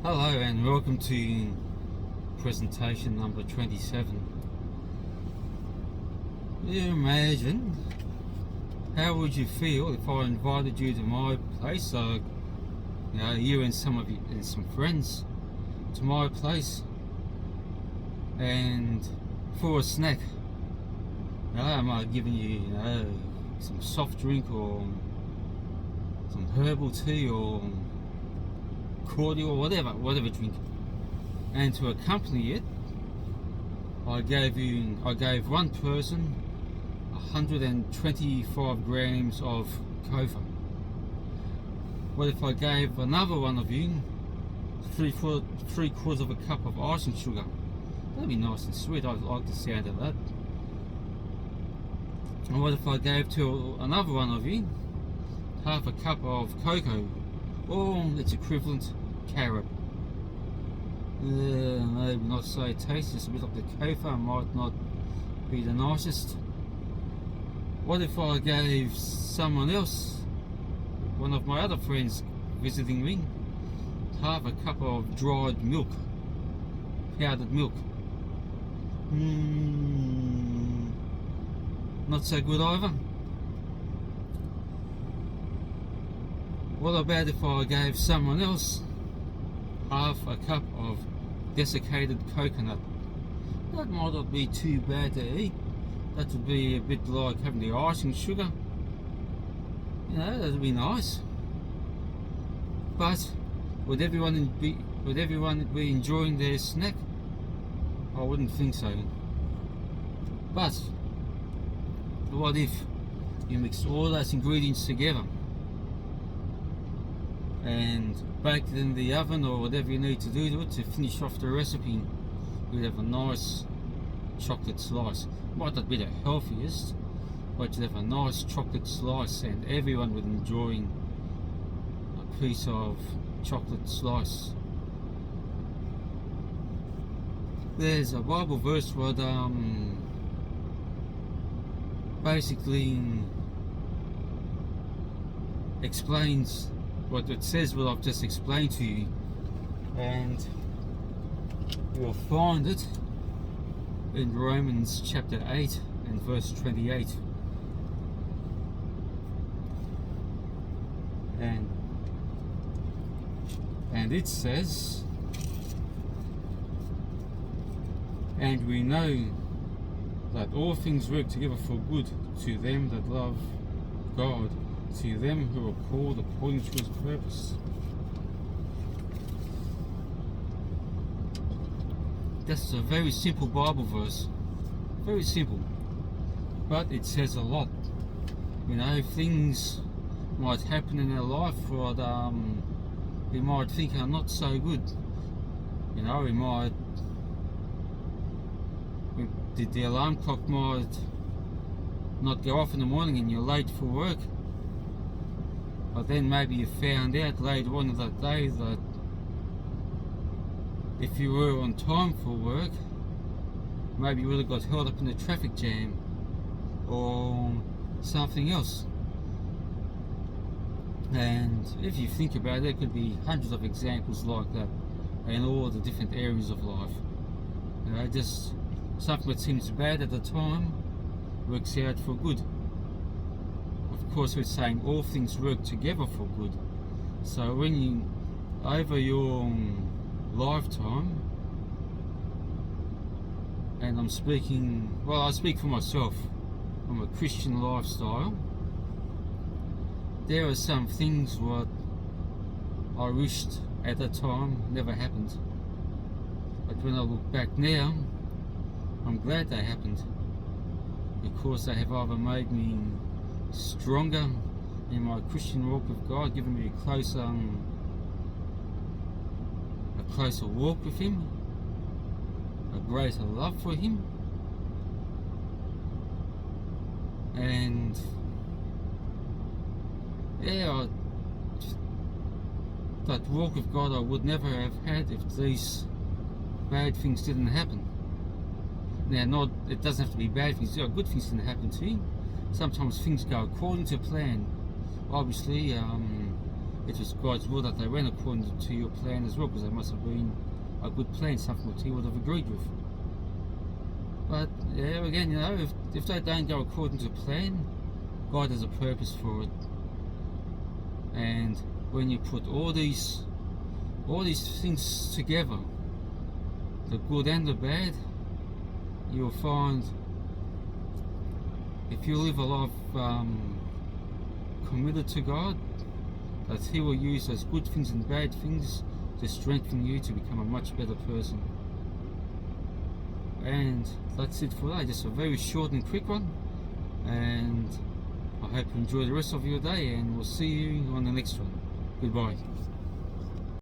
Hello and welcome to presentation number 27. You imagine how would you feel if I invited you to my place, you and some friends to my place, and for a snack, I might have given you, some soft drink or some herbal tea or cordial or whatever drink, and to accompany it, I gave one person 125 grams of Kofa. What if I gave another one of you three quarters of a cup of icing sugar? That'd be nice and sweet. I like the sound of that. And what if I gave to another one of you half a cup of cocoa, or its equivalent, carob? Maybe not so tasty. It's a bit like the Kofa, might not be the nicest. What if I gave someone else, one of my other friends visiting me, half a cup of dried milk, powdered milk? Not so good either. What about if I gave someone else half a cup of desiccated coconut? That might not be too bad to eat. That would be a bit like having the icing sugar. That would be nice. But would everyone be enjoying their snack? I wouldn't think so. But what if you mix all those ingredients together and bake it in the oven or whatever you need to do to it to finish off the recipe? You'd have a nice chocolate slice. Might not be the healthiest, but you'd have a nice chocolate slice and everyone would enjoy a piece of chocolate slice. There's a Bible verse what basically explains what it says, what I've just explained to you, and you'll find it in Romans chapter 8 and verse 28. And it says, and we know that all things work together for good to them that love God, to them who are called according to his purpose. That's a very simple Bible verse. Very simple. But it says a lot. Things might happen in our life that we might think are not so good. The alarm clock might not go off in the morning and you're late for work. But then maybe you found out later on that day that if you were on time for work, maybe you would have got held up in a traffic jam or something else. And if you think about it, there could be hundreds of examples like that in all the different areas of life. Just something that seems bad at the time works out for good. Of course, we're saying all things work together for good. So when you, over your lifetime, and I speak for myself, from a Christian lifestyle, there are some things what I wished at the time never happened. But when I look back now, I'm glad they happened, because they have either made me stronger in my Christian walk with God, given me a closer walk with him, a greater love for him, and that walk with God I would never have had if these bad things didn't happen. Now, it doesn't have to be bad things. Good things can happen to you. Sometimes things go according to plan. Obviously, it was God's will that they went according to your plan as well, because they must have been a good plan, something that He would have agreed with. But yeah, again, you know, if they don't go according to plan, God has a purpose for it. And when you put all these things together, the good and the bad, you'll find if you live a life committed to God, that He will use those good things and bad things to strengthen you to become a much better person. And that's it for today. Just a very short and quick one. And I hope you enjoy the rest of your day, and we'll see you on the next one. Goodbye.